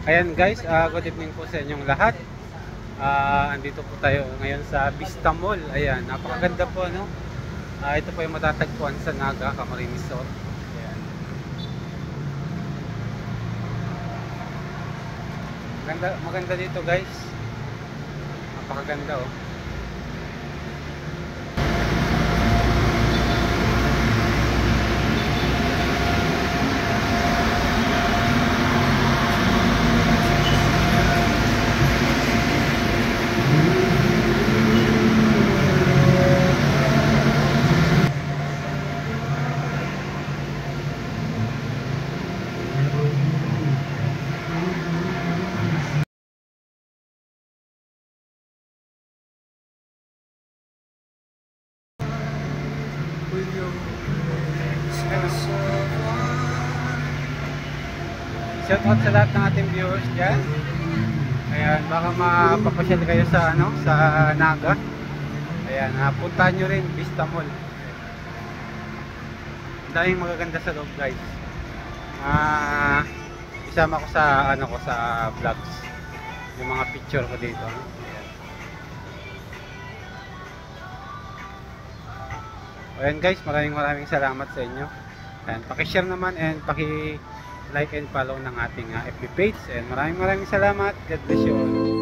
Ayan guys, good evening po sa inyong lahat. Andito po tayo ngayon sa Vista Mall. Ayan, napakaganda po ano. Ito po yung matatagpuan sa Naga, Camarines Sur. Ayan. Maganda dito guys. Napakaganda oh. Shout out sa lahat ng ating viewers dyan. Ayan, baka mapapasyal kayo sa ano, sa Naga. Ayan, puntahan nyo rin Vista Mall. Ang daming magaganda sa loob guys. Isama ko sa ano ko sa vlogs. Yung mga picture ko dito. Ayan guys, maraming salamat sa inyo. Ayan, paki-share naman and paki-like and follow ng ating FB page. And maraming salamat. God bless you all.